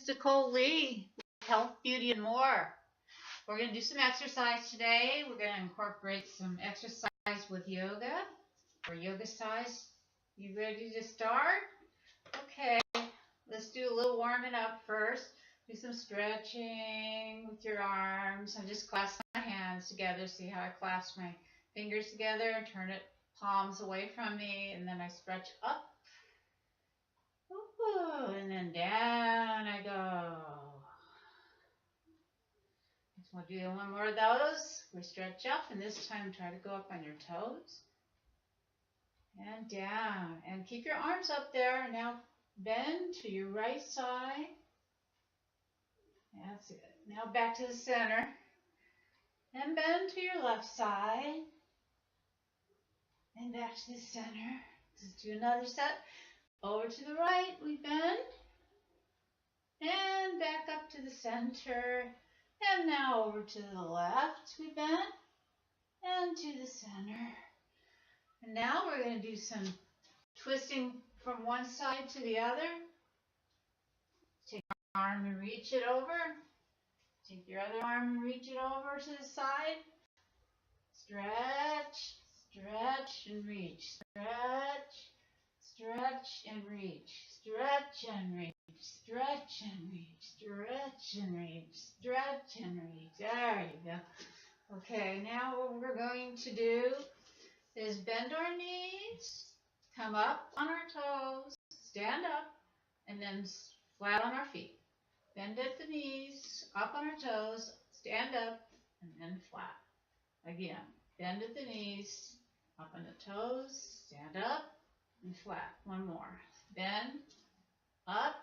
Nicole Lee, Health, Beauty, and More. We're going to do some exercise today. We're going to incorporate some exercise with yoga or Yogacise. You ready to start? Okay, let's do a little warming up first. Do some stretching with your arms. I just clasp my hands together. See how I clasp my fingers together and turn it palms away from me, and then I stretch up. Ooh, and then down I go. Just want to do one more of those. We stretch up, and this time try to go up on your toes. And down. And keep your arms up there. Now bend to your right side. That's it. Now back to the center. And bend to your left side. And back to the center. Let's do another set. Over to the right, we bend. And back up to the center. And now over to the left, we bend. And to the center. And now we're going to do some twisting from one side to the other. Take your arm and reach it over. Take your other arm and reach it over to the side. Stretch, stretch, and reach. Stretch, stretch, and reach. Stretch and reach. Stretch and reach. Stretch and reach. Stretch and reach. There you go. Okay, now what we're going to do is bend our knees, come up on our toes, stand up, and then flat on our feet. Bend at the knees, up on our toes, stand up, and then flat. Again, bend at the knees, up on the toes, stand up, and flat. One more. Bend, up,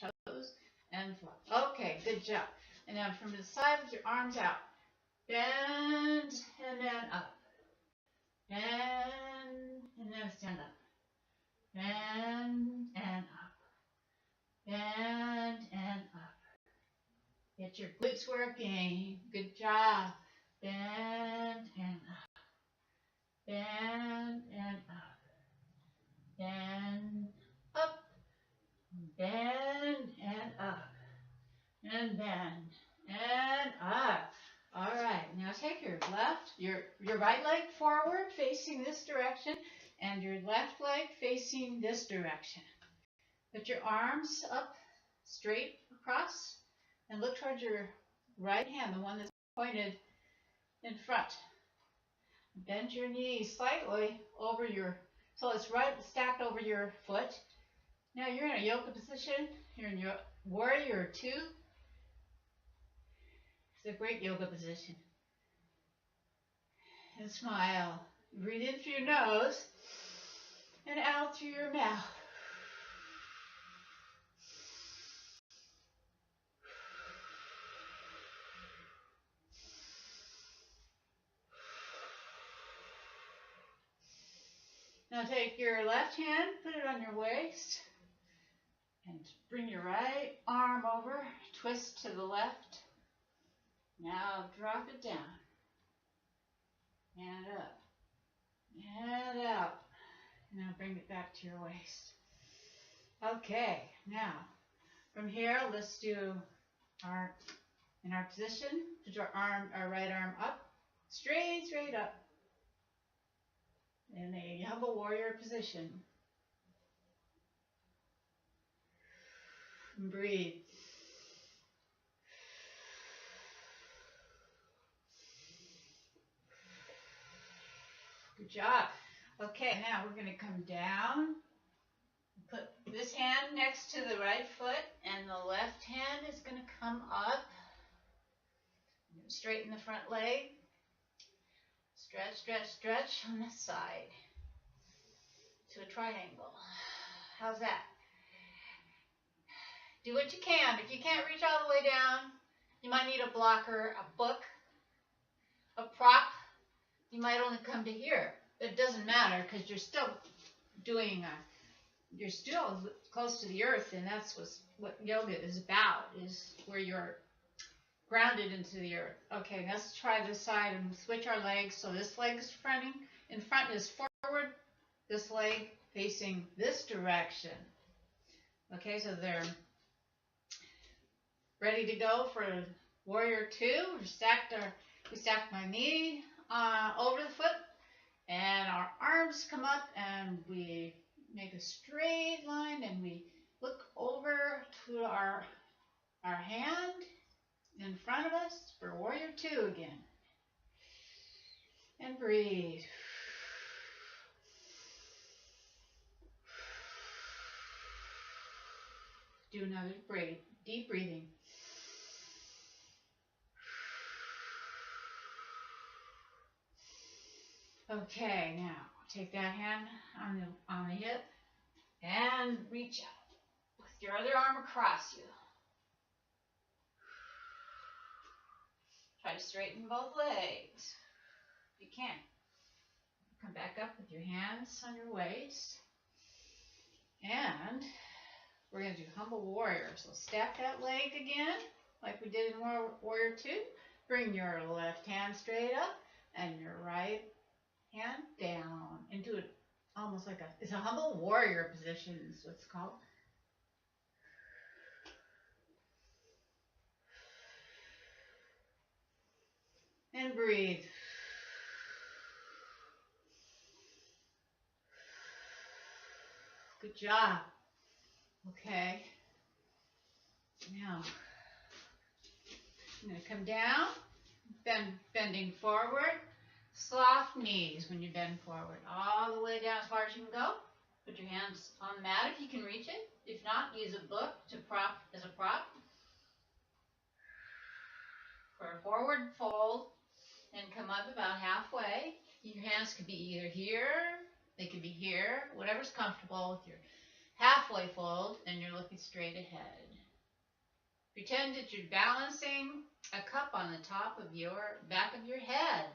toes, and flat. Okay, good job. And now from the side with your arms out. Bend, and then up. Bend, and then stand up. Bend, and up. Bend, and up. Get your glutes working. Good job. Bend, and up. Bend, and up. Bend, up. Bend, and up. And bend, and up. All right, now take your right leg forward facing this direction and your left leg facing this direction. Put your arms up straight across and look towards your right hand, the one that's pointed in front. Bend your knees slightly over so it's right stacked over your foot. Now you're in a yoga position. You're in your warrior 2. It's a great yoga position. And smile. Breathe in through your nose and out through your mouth. Now take your left hand, put it on your waist, and bring your right arm over, twist to the left. Now drop it down, and up, and out. Now bring it back to your waist. Okay, now from here, let's do in our position, put our right arm up, straight up, in a humble warrior position. And breathe. Good job. Okay, now we're going to come down. Put this hand next to the right foot, and the left hand is going to come up. Straighten the front leg. Stretch, stretch, stretch on this side to a triangle. How's that? Do what you can. If you can't reach all the way down, you might need a blocker, a book, a prop. You might only come to here. It doesn't matter because you're still you're still close to the earth, and that's what yoga is about, is where you're grounded into the earth. Okay, let's try this side and switch our legs. So this leg is in front is forward, this leg facing this direction. Okay, so they're ready to go for warrior two. We stacked my knee over the foot, and our arms come up, and we make a straight line, and we look over to our hand in front of us for warrior two again. And breathe. Do another deep breathing. Okay, now take that hand on the hip and reach out with your other arm across you. Try to straighten both legs if you can. Come back up with your hands on your waist. And we're going to do humble warrior. So stack that leg again, like we did in warrior two. Bring your left hand straight up and your right hand down into it, almost like it's a humble warrior position is what it's called. And breathe. Good job. Okay. Now, I'm going to come down, bending forward. Soft knees when you bend forward. All the way down as far as you can go. Put your hands on the mat if you can reach it. If not, use a book as a prop. For a forward fold, and come up about halfway. Your hands could be either here, they could be here, whatever's comfortable with your halfway fold, and you're looking straight ahead. Pretend that you're balancing a cup on the top of your back of your head.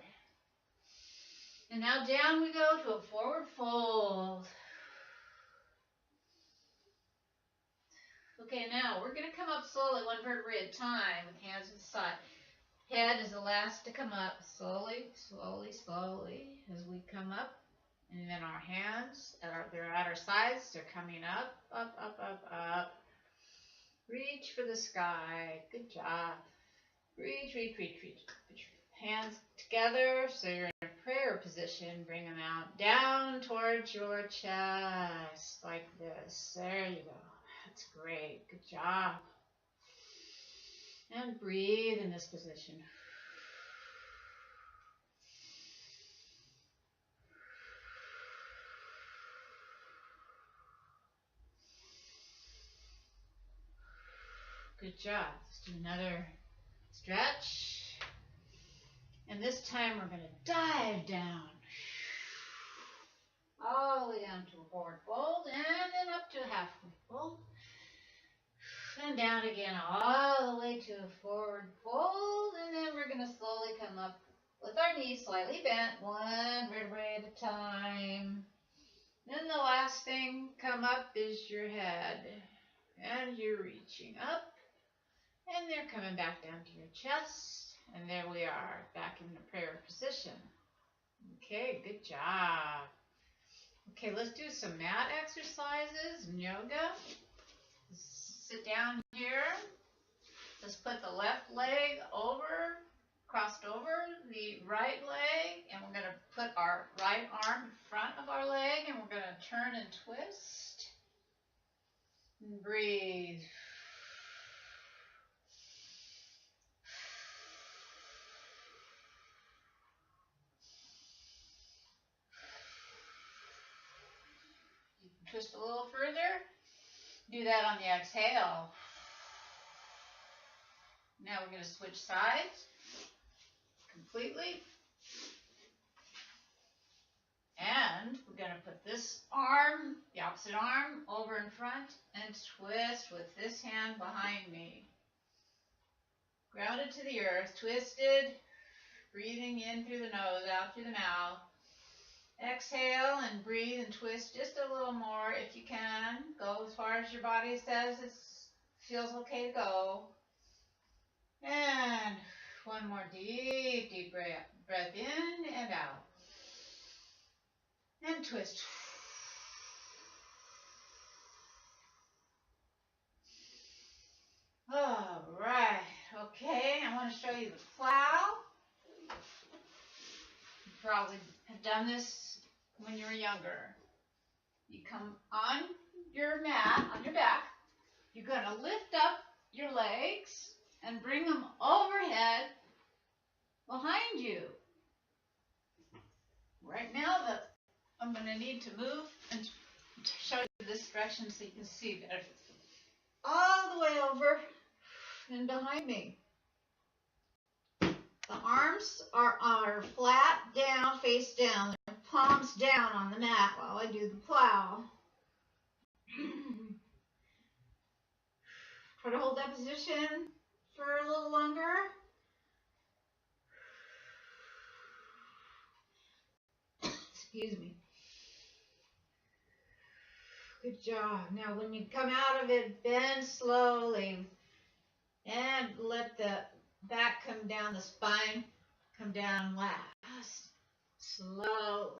And now down we go to a forward fold. Okay, now we're going to come up slowly, one vertebrae at a time, with hands to the side. Head is the last to come up, slowly, slowly, slowly, as we come up. And then our hands, they're at our sides, they're coming up, up, up, up, up. Reach for the sky. Good job. Reach, reach, reach, reach. Hands together, so you're in a prayer position. Bring them out, down towards your chest, like this. There you go. That's great. Good job. And breathe in this position. Good job. Let's do another stretch. And this time we're going to dive down. All the way down to a forward fold, and then up to a halfway fold. And down again, all the way to a forward fold. And then we're going to slowly come up with our knees slightly bent, one vertebrae at a time. Then the last thing come up is your head. And you're reaching up. And they're coming back down to your chest. And there we are, back in the prayer position. Okay, good job. Okay, let's do some mat exercises in yoga. Sit down here. Let's put the left leg crossed over the right leg. And we're going to put our right arm in front of our leg. And we're going to turn and twist. And breathe. Twist a little further. Do that on the exhale. Now we're going to switch sides completely. And we're going to put this arm, the opposite arm, over in front and twist with this hand behind me. Grounded to the earth, twisted, breathing in through the nose, out through the mouth. Exhale and breathe and twist just a little more if you can. Go as far as your body says it feels okay to go. And one more deep breath in and out. And twist. All right. want to show you the plow. You probably have done this when you were younger. You come on your mat, on your back. You're going to lift up your legs and bring them overhead behind you. Right now, I'm going to need to move and show you this direction so you can see better. All the way over and behind me. The arms are flat down, face down. Their palms down on the mat while I do the plow. Try to hold that position for a little longer. Excuse me. Good job. Now when you come out of it, bend slowly and let the back come down, the spine come down last. Slowly.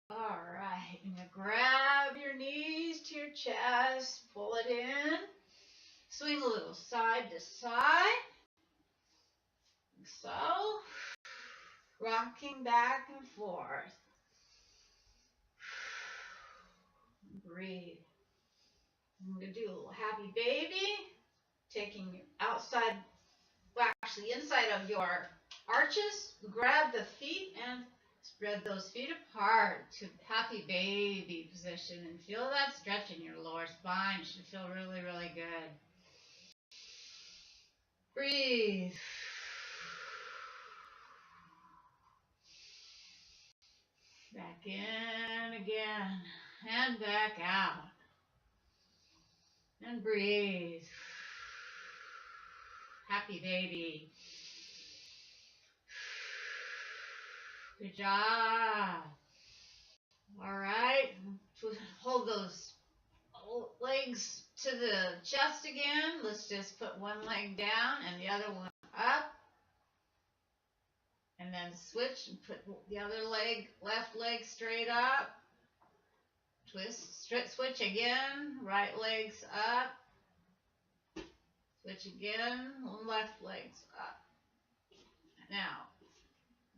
All right. And you grab your knees to your chest, pull it in, swing a little side to side. So, rocking back and forth. Breathe. I'm going to do a little happy baby, taking you outside, well, actually inside of your arches. Grab the feet and spread those feet apart to happy baby position and feel that stretch in your lower spine. It should feel really, really good. Breathe. Back in again and back out. And breathe. Happy baby. Good job. All right. Hold those legs to the chest again. Let's just put one leg down and the other one up. And then switch and put the other leg, left leg straight up. Twist, switch again. Right leg's up. Switch again. Left leg's up. Now,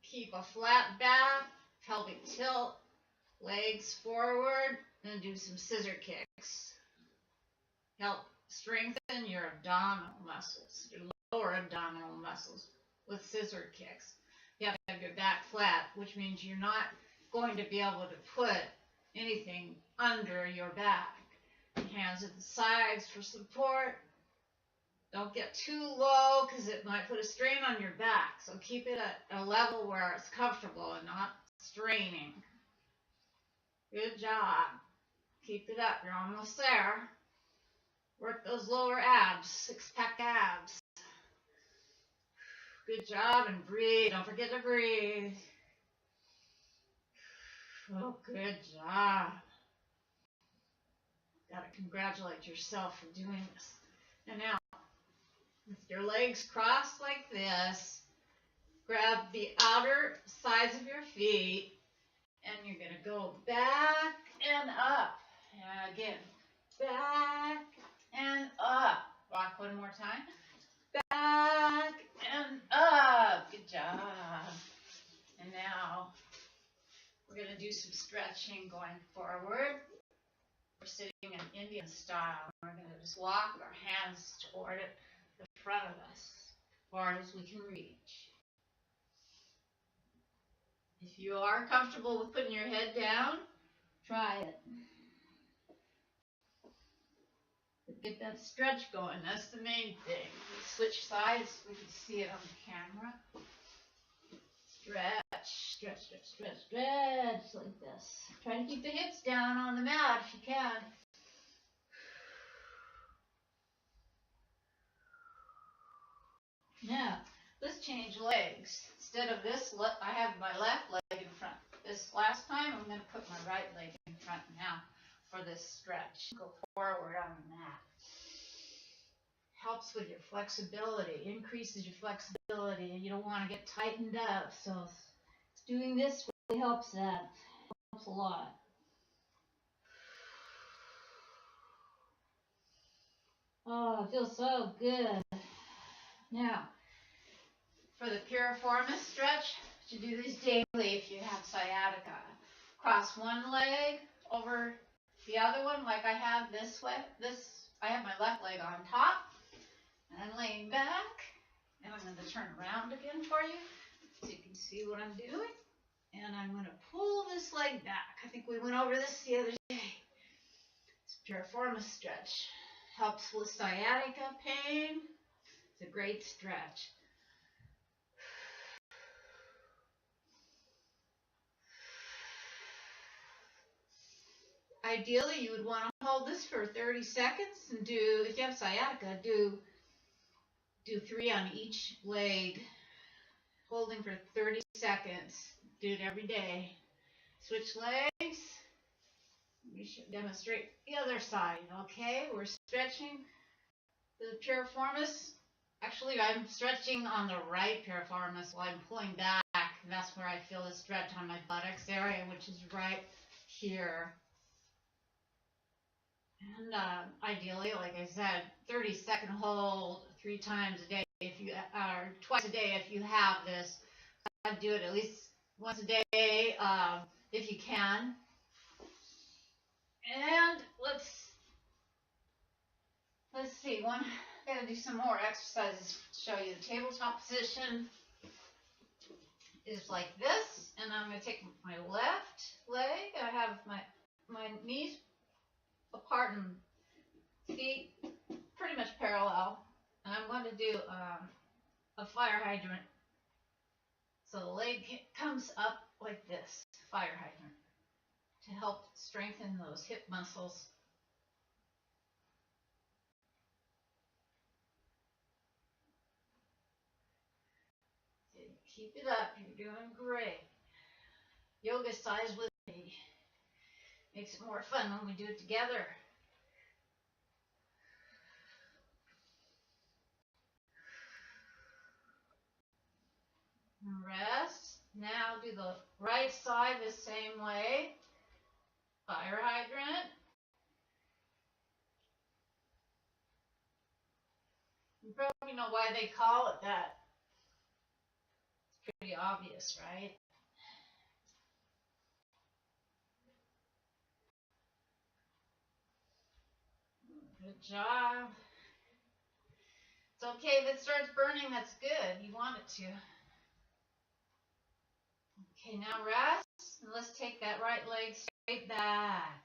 keep a flat back, pelvic tilt, legs forward, and do some scissor kicks. Help strengthen your abdominal muscles, your lower abdominal muscles with scissor kicks. You have to have your back flat, which means you're not going to be able to put anything under your back. Hands at the sides for support. Don't get too low because it might put a strain on your back. So keep it at a level where it's comfortable and not straining. Good job. Keep it up. You're almost there. Work those lower abs, six-pack abs. Good job, and breathe. Don't forget to breathe. Oh, good job. Got to congratulate yourself for doing this. And now, with your legs crossed like this, grab the outer sides of your feet, and you're going to go back and up. And again, back and up. Rock one more time. Back and up. Good job. And now we're going to do some stretching going forward. We're sitting in Indian style. We're going to just walk our hands toward the front of us as far as we can reach. If you are comfortable with putting your head down, try it. Get that stretch going. That's the main thing. Switch sides. We can see it on the camera. Stretch, stretch, stretch, stretch, stretch like this. Try to keep the hips down on the mat if you can. Now, let's change legs. Instead of this, I have my left leg in front. This last time, I'm going to put my right leg in front now for this stretch. Go forward on the mat. Helps with your flexibility, increases your flexibility, and you don't want to get tightened up. So doing this really helps that. Helps a lot. Oh, it feels so good. Now, For the piriformis stretch, to do these daily if you have sciatica. Cross one leg over the other one like I have this way. I have my left leg on top, and I'm laying back, and I'm going to turn around again for you so you can see what I'm doing. And I'm going to pull this leg back. I think we went over this the other day. It's a piriformis stretch. Helps with sciatica pain. It's a great stretch. Ideally, you would want to hold this for 30 seconds and do, if you have sciatica, do 3 on each leg, holding for 30 seconds. Do it every day. Switch legs. We should demonstrate the other side, okay? We're stretching the piriformis. Actually, I'm stretching on the right piriformis while I'm pulling back. And that's where I feel the stretch on my buttocks area, which is right here. And ideally, like I said, 30-second hold 3 times a day, if you or twice a day if you have this. I'd do it at least once a day if you can. And let's see. I gotta do some more exercises to show you. The tabletop position is like this, and I'm gonna take my left leg. I have my knees apart and feet pretty much parallel, and I'm going to do a fire hydrant. So the leg comes up like this, fire hydrant, to help strengthen those hip muscles. So keep it up, you're doing great. Yogacise with me. Makes it more fun when we do it together. Rest. Now do the right side the same way. Fire hydrant. You probably know why they call it that. It's pretty obvious, right? Good job. It's okay if it starts burning, that's good. You want it to. Okay, now rest. And let's take that right leg straight back.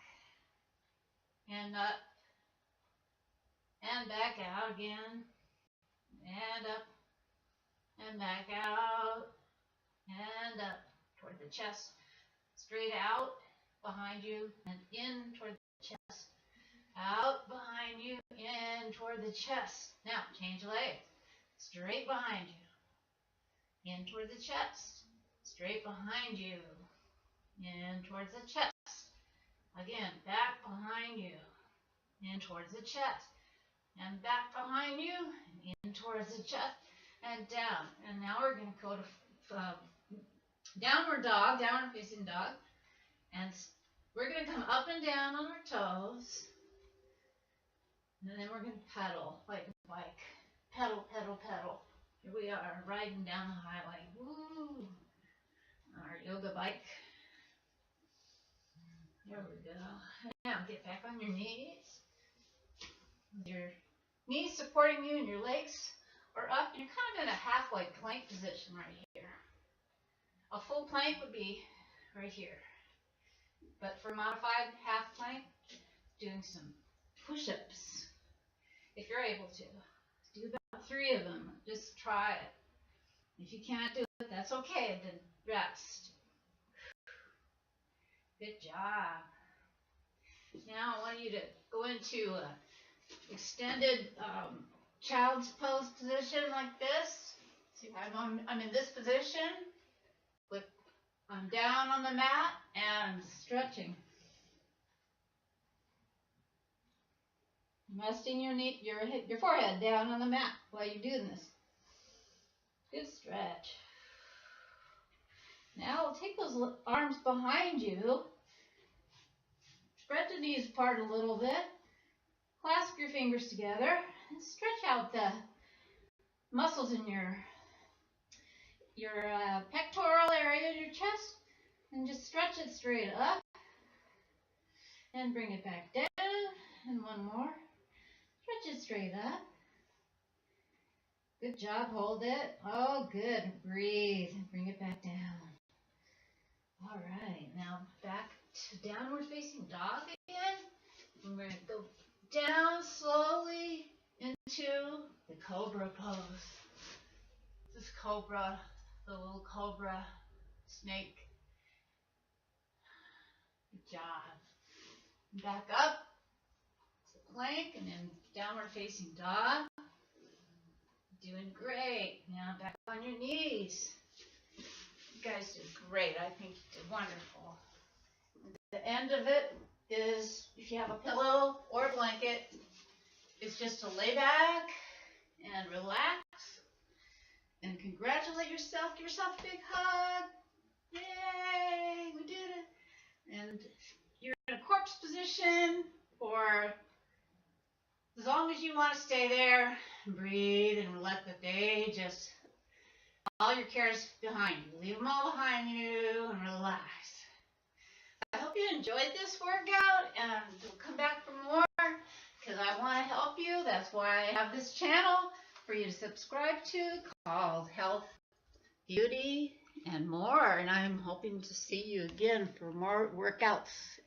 And up. And back out again. And up. And back out. And up. Toward the chest. Straight out. Behind you. And in toward the chest. Out behind you, in toward the chest. Now, change legs. Straight behind you. In toward the chest. Straight behind you. In towards the chest. Again, back behind you. In towards the chest. And back behind you. In towards the chest. And down. And now we're going to go to downward dog, downward facing dog. And we're going to come up and down on our toes. And then we're going to pedal like a bike. Pedal, pedal, pedal. Here we are, riding down the highway. Woo! Our yoga bike. There we go. Now get back on your knees. Your knees supporting you and your legs are up. You're kind of in a halfway plank position right here. A full plank would be right here. But for modified half plank, doing some push-ups. If you're able to, do about 3 of them. Just try it. If you can't do it, that's okay. Then rest. Good job. Now I want you to go into extended child's pose position like this. See, I'm in this position. I'm down on the mat and stretching. Resting your forehead down on the mat while you're doing this. Good stretch. Now we'll take those arms behind you. Spread the knees apart a little bit. Clasp your fingers together and stretch out the muscles in your your pectoral area, your chest, and just stretch it straight up and bring it back down. And one more. Stretch it straight up. Good job. Hold it. Oh, good. Breathe. Bring it back down. All right. Now back to downward facing dog again. And we're going to go down slowly into the cobra pose. This cobra, the little cobra snake. Good job. Back up to plank and then downward facing dog. Doing great. Now back on your knees. You guys did great. I think you did wonderful. The end of it is, if you have a pillow or a blanket, it's just to lay back and relax and congratulate yourself. Give yourself a big hug. Yay, we did it. And you're in a corpse position, or as long as you want to stay there, breathe and let the day just, all your cares behind you. Leave them all behind you and relax. I hope you enjoyed this workout, and come back for more because I want to help you. That's why I have this channel for you to subscribe to called Health, Beauty, and More. And I'm hoping to see you again for more workouts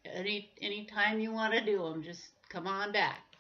anytime you want to do them. Just come on back.